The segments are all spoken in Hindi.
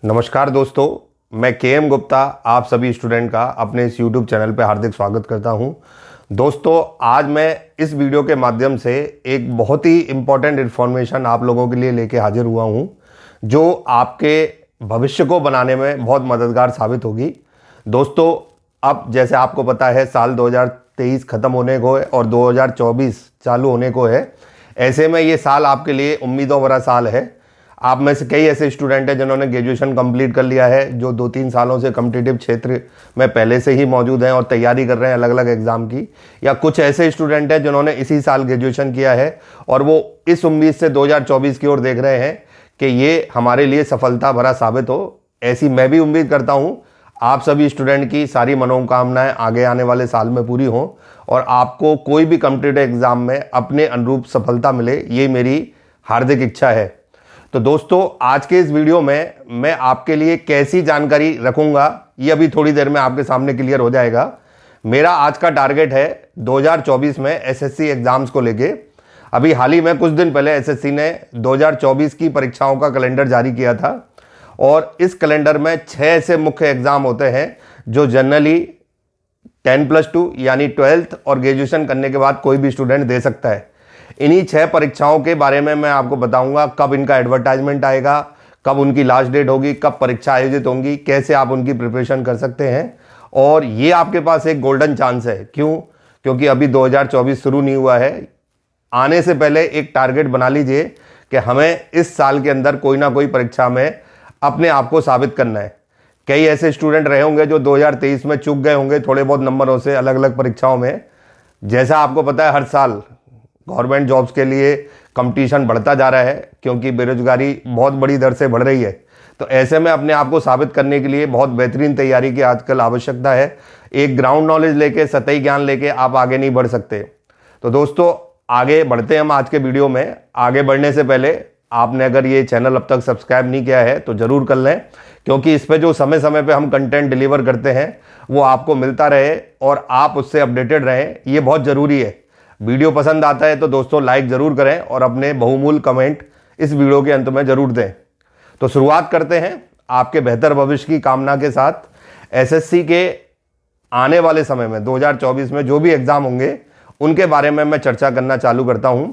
नमस्कार दोस्तों, मैं के एम गुप्ता आप सभी स्टूडेंट का अपने इस YouTube चैनल पर हार्दिक स्वागत करता हूं। दोस्तों, आज मैं इस वीडियो के माध्यम से एक बहुत ही इम्पोर्टेंट इन्फॉर्मेशन आप लोगों के लिए लेके हाजिर हुआ हूं, जो आपके भविष्य को बनाने में बहुत मददगार साबित होगी। दोस्तों, अब जैसे आपको पता है साल 2023 ख़त्म होने को है और 2024 चालू होने को है। ऐसे में ये साल आपके लिए उम्मीदों भरा साल है। आप में से कई ऐसे स्टूडेंट हैं जिन्होंने ग्रेजुएशन कंप्लीट कर लिया है, जो 2-3 सालों से कॉम्पिटिटिव क्षेत्र में पहले से ही मौजूद हैं और तैयारी कर रहे हैं अलग अलग एग्ज़ाम की, या कुछ ऐसे स्टूडेंट हैं जिन्होंने इसी साल ग्रेजुएशन किया है और वो इस उम्मीद से 2024 की ओर देख रहे हैं कि ये हमारे लिए सफलता भरा साबित हो। ऐसी मैं भी उम्मीद करता हूँ आप सभी स्टूडेंट की सारी मनोकामनाएं आगे आने वाले साल में पूरी हों और आपको कोई भी कॉम्पिटिटिव एग्ज़ाम में अपने अनुरूप सफलता मिले, ये मेरी हार्दिक इच्छा है। तो दोस्तों, आज के इस वीडियो में मैं आपके लिए कैसी जानकारी रखूंगा, ये अभी थोड़ी देर में आपके सामने क्लियर हो जाएगा। मेरा आज का टारगेट है 2024 में एसएससी एग्जाम्स को लेके। अभी हाल ही में कुछ दिन पहले एसएससी ने 2024 की परीक्षाओं का कैलेंडर जारी किया था और इस कैलेंडर में 6 ऐसे मुख्य एग्जाम होते हैं जो जनरली 10+2 यानी 12th और ग्रेजुएशन करने के बाद कोई भी स्टूडेंट दे सकता है। इन्हीं 6 परीक्षाओं के बारे में मैं आपको बताऊंगा, कब इनका एडवर्टाइजमेंट आएगा, कब उनकी लास्ट डेट होगी, कब परीक्षा आयोजित होंगी, कैसे आप उनकी प्रिपरेशन कर सकते हैं। और ये आपके पास एक गोल्डन चांस है। क्यों? क्योंकि अभी 2024 शुरू नहीं हुआ है। आने से पहले एक टारगेट बना लीजिए कि हमें इस साल के अंदर कोई ना कोई परीक्षा में अपने आप को साबित करना है। कई ऐसे स्टूडेंट रहे होंगे जो 2023 में चूक गए होंगे थोड़े बहुत नंबरों से अलग अलग परीक्षाओं में। जैसा आपको पता है, हर साल गवर्नमेंट जॉब्स के लिए कंपटीशन बढ़ता जा रहा है क्योंकि बेरोजगारी बहुत बड़ी दर से बढ़ रही है। तो ऐसे में अपने आप को साबित करने के लिए बहुत बेहतरीन तैयारी की आजकल आवश्यकता है। एक ग्राउंड नॉलेज लेके, सतही ज्ञान लेके आप आगे नहीं बढ़ सकते। तो दोस्तों, आगे बढ़ते हैं हम आज के वीडियो में। आगे बढ़ने से पहले आपने अगर ये चैनल अब तक सब्सक्राइब नहीं किया है तो ज़रूर कर लें, क्योंकि इस पर जो समय समय पर हम कंटेंट डिलीवर करते हैं वो आपको मिलता रहे और आप उससे अपडेटेड रहें, ये बहुत ज़रूरी है। वीडियो पसंद आता है तो दोस्तों लाइक ज़रूर करें और अपने बहुमूल्य कमेंट इस वीडियो के अंत में ज़रूर दें। तो शुरुआत करते हैं आपके बेहतर भविष्य की कामना के साथ। एसएससी के आने वाले समय में 2024 में जो भी एग्ज़ाम होंगे उनके बारे में मैं चर्चा करना चालू करता हूं।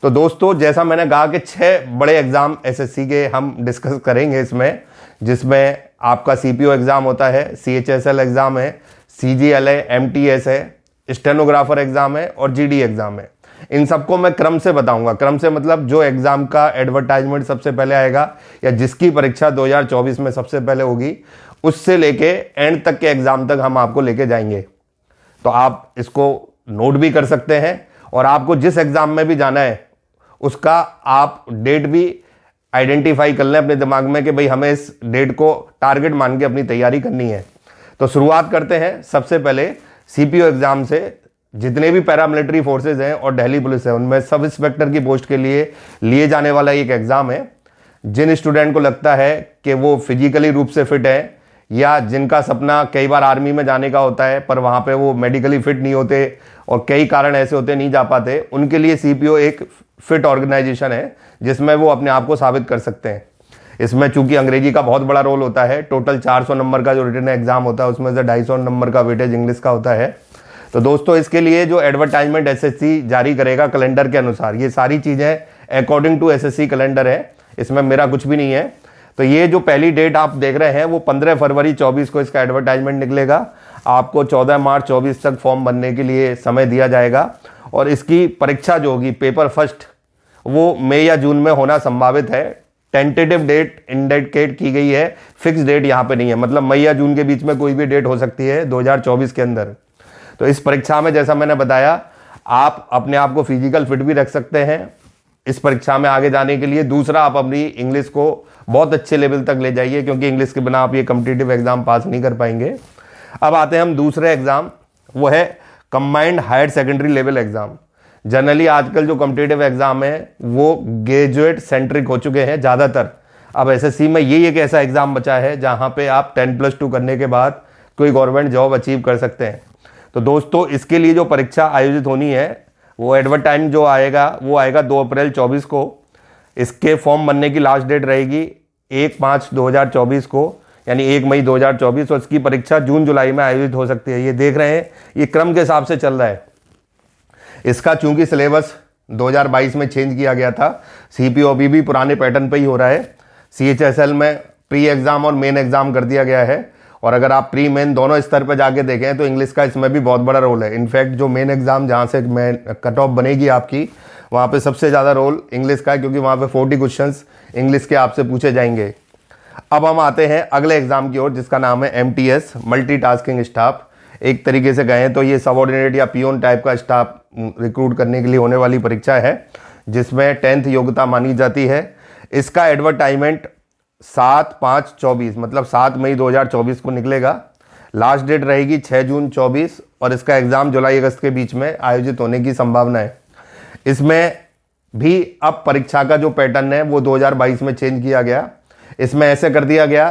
तो दोस्तों, जैसा मैंने कहा कि 6 बड़े एग्ज़ाम एसएससी के हम डिस्कस करेंगे इसमें, जिसमें आपका सीपीओ एग्ज़ाम होता है, सीएचएसएल एग्ज़ाम है, सीजीएल है, एमटीएस है, स्टेनोग्राफर एग्जाम है और जीडी एग्जाम है। इन सबको मैं क्रम से बताऊंगा। क्रम से मतलब जो एग्जाम का एडवर्टाइजमेंट सबसे पहले आएगा या जिसकी परीक्षा 2024 में सबसे पहले होगी, उससे लेके एंड तक के एग्जाम तक हम आपको लेके जाएंगे। तो आप इसको नोट भी कर सकते हैं और आपको जिस एग्जाम में भी जाना है उसका आप डेट भी आइडेंटिफाई कर लें अपने दिमाग में कि भाई हमें इस डेट को टारगेट मान के अपनी तैयारी करनी है। तो शुरुआत करते हैं सबसे पहले सीपीओ एग्जाम से। जितने भी पैरामिलिट्री फोर्सेज हैं और दिल्ली पुलिस है, उनमें सब इंस्पेक्टर की पोस्ट के लिए जाने वाला एक एग्जाम है। जिन स्टूडेंट को लगता है कि वो फिजिकली रूप से फिट है या जिनका सपना कई बार आर्मी में जाने का होता है पर वहाँ पे वो मेडिकली फिट नहीं होते और कई कारण ऐसे होते नहीं जा पाते, उनके लिए सीपीओ एक फिट ऑर्गेनाइजेशन है जिसमें वो अपने आप को साबित कर सकते हैं। इसमें चूंकि अंग्रेजी का बहुत बड़ा रोल होता है, टोटल 400 नंबर का जो रिटन एग्जाम होता है उसमें से 250 नंबर का वेटेज इंग्लिश का होता है। तो दोस्तों, इसके लिए जो एडवर्टाइजमेंट एसएससी जारी करेगा कैलेंडर के अनुसार, ये सारी चीज़ें अकॉर्डिंग टू एसएससी कैलेंडर है, इसमें मेरा कुछ भी नहीं है। तो ये जो पहली डेट आप देख रहे हैं वो 15 फरवरी 24 को इसका एडवर्टाइजमेंट निकलेगा। आपको 14 मार्च 24 तक फॉर्म भरने के लिए समय दिया जाएगा और इसकी परीक्षा जो होगी पेपर फर्स्ट, वो मई या जून में होना संभावित है। टेंटेटिव डेट इंडिकेट की गई है, फिक्स डेट यहाँ पे नहीं है, मतलब मई या जून के बीच में कोई भी डेट हो सकती है 2024 के अंदर। तो इस परीक्षा में जैसा मैंने बताया, आप अपने आप को फिजिकल फिट भी रख सकते हैं इस परीक्षा में आगे जाने के लिए। दूसरा, आप अपनी इंग्लिश को बहुत अच्छे लेवल तक ले जाइए, क्योंकि इंग्लिश के बिना आप ये कॉम्पिटिटिव एग्जाम पास नहीं कर पाएंगे। अब आते हैं हम दूसरे एग्जाम, वो है combined higher secondary level exam. Generally आजकल जो कॉम्पिटिटिव एग्जाम है वो ग्रेजुएट सेंट्रिक हो चुके हैं ज़्यादातर। अब एसएससी में ये एक ऐसा एग्जाम बचा है जहाँ पे आप 10+2 करने के बाद कोई गवर्नमेंट जॉब अचीव कर सकते हैं। तो दोस्तों, इसके लिए जो परीक्षा आयोजित होनी है वो एडवर्टाइज जो आएगा वो आएगा 2 अप्रैल 24 को। इसके फॉर्म भरने की लास्ट डेट रहेगी 1/5/2024 को, यानी 1 मई 2024, और इसकी परीक्षा जून जुलाई में आयोजित हो सकती है। ये देख रहे हैं, ये क्रम के हिसाब से चल रहा है। इसका चूंकि सिलेबस 2022 में चेंज किया गया था, सीपीओ अभी भी पुराने पैटर्न पे ही हो रहा है। सीएचएसएल में प्री एग्जाम और मेन एग्जाम कर दिया गया है, और अगर आप प्री मेन दोनों स्तर पर जाके देखें तो इंग्लिश का इसमें भी बहुत बड़ा रोल है। इनफैक्ट जो मेन एग्जाम जहाँ से कट ऑफ बनेगी आपकी, वहाँ पे सबसे ज़्यादा रोल इंग्लिश का है, क्योंकि वहाँ पे 40 क्वेश्चंस इंग्लिश के आपसे पूछे जाएंगे। अब हम आते हैं अगले एग्जाम की ओर, जिसका नाम है MTS, मल्टीटास्किंग स्टाफ। एक तरीके से कहें तो ये सबऑर्डिनेट या पियोन टाइप का स्टाफ रिक्रूट करने के लिए होने वाली परीक्षा है, जिसमें 10th योग्यता मानी जाती है। इसका एडवर्टाइजमेंट 7/5/24 मतलब 7 मई 2024 को निकलेगा। लास्ट डेट रहेगी 6 जून 24, और इसका एग्ज़ाम जुलाई अगस्त के बीच में आयोजित होने की संभावना है। इसमें भी अब परीक्षा का जो पैटर्न है वो 2022 में चेंज किया गया। इसमें ऐसे कर दिया गया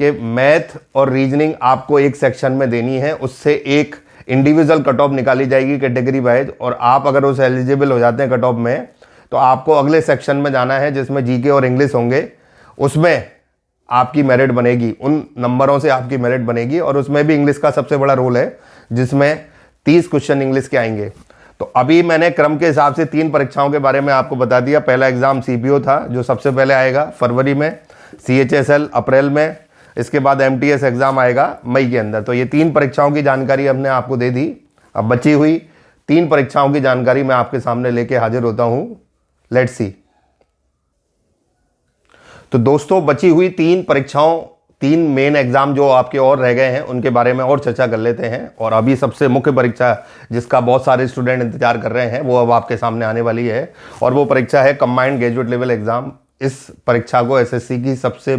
कि मैथ और रीजनिंग आपको एक सेक्शन में देनी है, उससे एक इंडिविजुअल कट ऑफ निकाली जाएगी कैटेगरी वाइज, और आप अगर उस एलिजिबल हो जाते हैं कट ऑफ में, तो आपको अगले सेक्शन में जाना है जिसमें जीके और इंग्लिश होंगे। उसमें आपकी मेरिट बनेगी, उन नंबरों से आपकी मेरिट बनेगी, और उसमें भी इंग्लिश का सबसे बड़ा रोल है, जिसमें 30 क्वेश्चन इंग्लिश के आएंगे। तो अभी मैंने क्रम के हिसाब से 3 परीक्षाओं के बारे में आपको बता दिया। पहला एग्जाम सीपीओ था, जो सबसे पहले आएगा फरवरी में, सीएचएसएल अप्रैल में, इसके बाद MTS एग्जाम आएगा मई के अंदर। तो ये 3 परीक्षाओं की जानकारी हमने आपको दे दी। अब बची हुई 3 परीक्षाओं की जानकारी मैं आपके सामने लेके हाजिर होता हूं। Let's see. तो दोस्तों, बची हुई 3 परीक्षाओं, 3 मेन एग्जाम जो आपके और रह गए हैं, उनके बारे में और चर्चा कर लेते हैं। और अभी सबसे मुख्य परीक्षा जिसका बहुत सारे स्टूडेंट इंतजार कर रहे हैं, वो अब आपके सामने आने वाली है, और वो परीक्षा है कंबाइंड ग्रेजुएट लेवल एग्जाम। इस परीक्षा को SSC की सबसे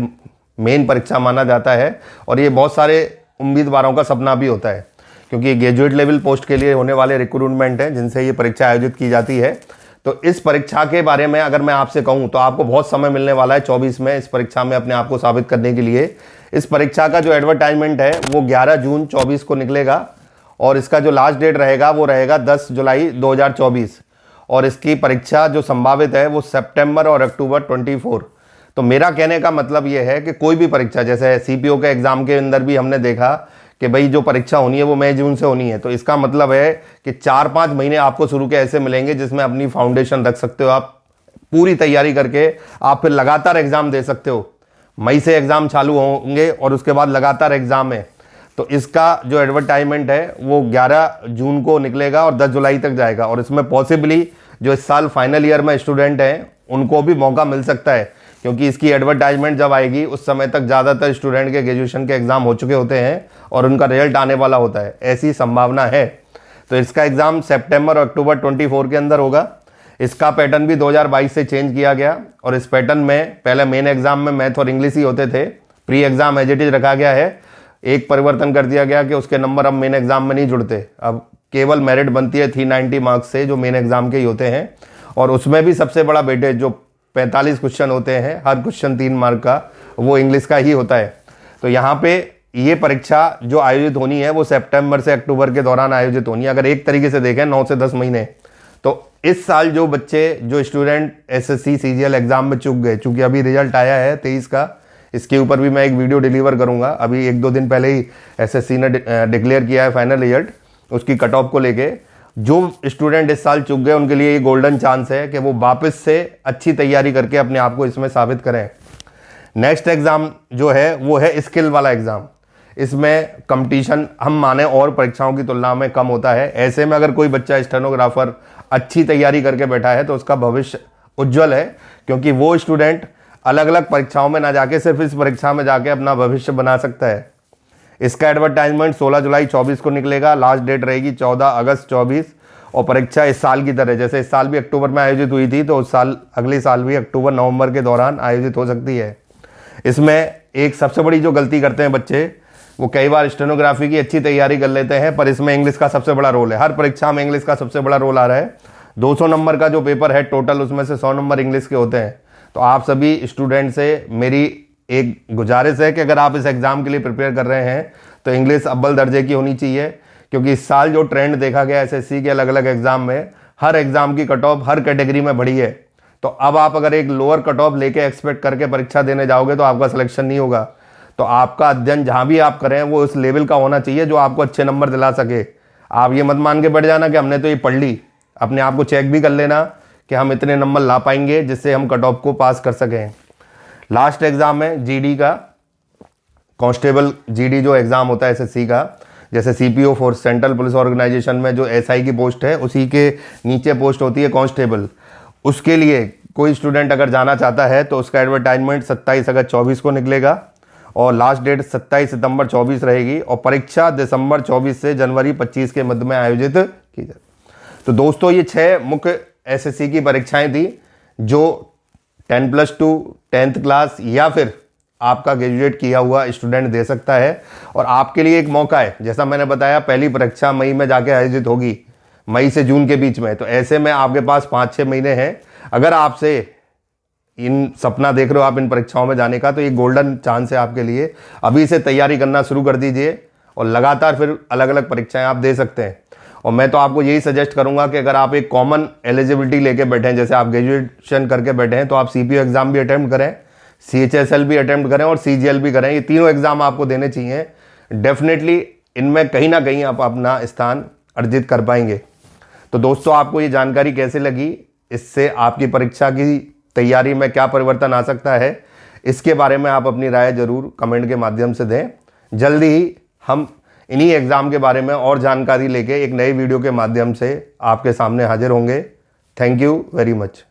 मेन परीक्षा माना जाता है, और ये बहुत सारे उम्मीदवारों का सपना भी होता है, क्योंकि ये ग्रेजुएट लेवल पोस्ट के लिए होने वाले रिक्रूटमेंट हैं जिनसे ये परीक्षा आयोजित की जाती है। तो इस परीक्षा के बारे में अगर मैं आपसे कहूं तो आपको बहुत समय मिलने वाला है 24 में इस परीक्षा में अपने आप को साबित करने के लिए। इस परीक्षा का जो एडवर्टाइजमेंट है वो 11 जून 24 को निकलेगा, और इसका जो लास्ट डेट रहेगा वो रहेगा 10 जुलाई 2024, और इसकी परीक्षा जो संभावित है वो सितंबर और अक्टूबर 24। तो मेरा कहने का मतलब ये है कि कोई भी परीक्षा, जैसे सीपीओ के एग्जाम के अंदर भी हमने देखा कि भाई जो परीक्षा होनी है वो मई जून से होनी है, तो इसका मतलब है कि 4-5 महीने आपको शुरू के ऐसे मिलेंगे जिसमें अपनी फाउंडेशन रख सकते हो, आप पूरी तैयारी करके आप फिर लगातार एग्जाम दे सकते हो। मई से एग्जाम चालू होंगे और उसके बाद लगातार एग्जाम है। तो इसका जो एडवर्टाइजमेंट है वो 11 जून को निकलेगा और 10 जुलाई तक जाएगा, और इसमें पॉसिबली जो इस साल फाइनल ईयर में स्टूडेंट हैं उनको भी मौका मिल सकता है, क्योंकि इसकी एडवर्टाइजमेंट जब आएगी उस समय तक ज़्यादातर स्टूडेंट के ग्रेजुएशन के एग्जाम हो चुके होते हैं और उनका रिजल्ट आने वाला होता है, ऐसी संभावना है। तो इसका एग्जाम सितंबर और अक्टूबर 24 के अंदर होगा। इसका पैटर्न भी 2022 से चेंज किया गया, और इस पैटर्न में पहले मेन एग्जाम में मैथ और इंग्लिश ही होते थे, pre exam as it is रखा गया है। एक परिवर्तन कर दिया गया कि उसके नंबर अब मेन एग्जाम में नहीं जुड़ते, अब केवल मेरिट बनती है 390 मार्क्स से, जो मेन एग्जाम के ही होते हैं, और उसमें भी सबसे बड़ा वेटेज जो 45 क्वेश्चन होते हैं, हर क्वेश्चन 3 मार्क का, वो इंग्लिश का ही होता है। तो यहाँ पे ये परीक्षा जो आयोजित होनी है वो सितंबर से अक्टूबर के दौरान आयोजित होनी है। अगर एक तरीके से देखें 9 से 10 महीने। तो इस साल जो बच्चे, जो स्टूडेंट SSC CGL एग्जाम में चूक गए, चूंकि अभी रिजल्ट आया है 23 का, इसके ऊपर भी मैं एक वीडियो डिलीवर करूंगा। अभी 1-2 दिन पहले ही SSC ने डिक्लेयर किया है फाइनल रिजल्ट, उसकी कट ऑफ को लेके। जो स्टूडेंट इस साल चूक गए उनके लिए ये गोल्डन चांस है कि वो वापस से अच्छी तैयारी करके अपने आप को इसमें साबित करें। नेक्स्ट एग्जाम जो है वो है स्किल वाला एग्जाम। इसमें कंपटीशन हम माने और परीक्षाओं की तुलना में कम होता है। ऐसे में अगर कोई बच्चा स्टेनोग्राफर अच्छी तैयारी करके बैठा है तो उसका भविष्य उज्जवल है, क्योंकि वो स्टूडेंट अलग अलग परीक्षाओं में ना जाके सिर्फ इस परीक्षा में जाके अपना भविष्य बना सकता है। इसका एडवर्टाइजमेंट 16 जुलाई 24 को निकलेगा, लास्ट डेट रहेगी 14 अगस्त 24, और परीक्षा इस साल की तरह, जैसे इस साल भी अक्टूबर में आयोजित हुई थी, तो उस साल अगले साल भी अक्टूबर-नवंबर के दौरान आयोजित हो सकती है। इसमें एक सबसे बड़ी जो गलती करते हैं बच्चे, वो कई बार स्टेनोग्राफी की अच्छी तैयारी कर लेते हैं, पर इसमें इंग्लिश का सबसे बड़ा रोल है। हर परीक्षा में इंग्लिश का सबसे बड़ा रोल आ रहा है। 200 नंबर का जो पेपर है टोटल, उसमें से 100 नंबर इंग्लिश के होते हैं। तो आप सभी स्टूडेंट से मेरी एक गुजारिश है कि अगर आप इस एग्ज़ाम के लिए प्रिपेयर कर रहे हैं तो इंग्लिश अव्वल दर्जे की होनी चाहिए, क्योंकि इस साल जो ट्रेंड देखा गया SSC के अलग अलग एग्जाम में, हर एग्जाम की कट ऑफ हर कैटेगरी में बढ़ी है। तो अब आप अगर एक लोअर कट ऑफ लेके एक्सपेक्ट करके परीक्षा देने जाओगे तो आपका सिलेक्शन नहीं होगा। तो आपका अध्ययन जहां भी आप करें वो उस लेवल का होना चाहिए जो आपको अच्छे नंबर दिला सके। आप ये मत मान के बैठ जाना कि हमने तो ये पढ़ ली, अपने आप को चेक भी कर लेना कि हम इतने नंबर ला पाएंगे जिससे हम कट ऑफ को पास कर सकें। लास्ट एग्जाम है जीडी का, कांस्टेबल जीडी जो एग्जाम होता है एसएससी का, जैसे CPO force central police organisation में जो एसआई की पोस्ट है उसी के नीचे पोस्ट होती है कांस्टेबल। उसके लिए कोई स्टूडेंट अगर जाना चाहता है तो उसका एडवर्टाइजमेंट 27 अगस्त 24 को निकलेगा और लास्ट डेट 27 सितंबर 24 रहेगी और परीक्षा दिसंबर 24 से जनवरी 25 के मध्य में आयोजित की जाए। तो दोस्तों ये 6 मुख्य एसएससी की परीक्षाएं थी जो 10+2 10th क्लास या फिर आपका ग्रेजुएट किया हुआ स्टूडेंट दे सकता है। और आपके लिए एक मौका है, जैसा मैंने बताया पहली परीक्षा मई में जाके आयोजित होगी, मई से जून के बीच में। तो ऐसे में आपके पास 5-6 महीने हैं। अगर आपसे इन सपना देख रहे हो आप इन परीक्षाओं में जाने का, तो ये गोल्डन चांस है आपके लिए। अभी से तैयारी करना शुरू कर दीजिए और लगातार फिर अलग अलग परीक्षाएं आप दे सकते हैं। और मैं तो आपको यही सजेस्ट करूंगा कि अगर आप एक कॉमन एलिजिबिलिटी लेके बैठे हैं, जैसे आप ग्रेजुएशन करके बैठे हैं, तो आप सीपीओ एग्जाम भी अटेम्प्ट करें, सीएचएसएल भी अटेम्प्ट करें और सीजीएल भी करें। ये तीनों एग्जाम आपको देने चाहिए। डेफिनेटली इनमें कहीं ना कहीं आप अपना स्थान अर्जित कर पाएंगे। तो दोस्तों आपको ये जानकारी कैसे लगी, इससे आपकी परीक्षा की तैयारी में क्या परिवर्तन आ सकता है, इसके बारे में आप अपनी राय जरूर कमेंट के माध्यम से दें। जल्दी ही हम इन्हीं एग्जाम के बारे में और जानकारी लेके एक नए वीडियो के माध्यम से आपके सामने हाजिर होंगे। Thank you very much.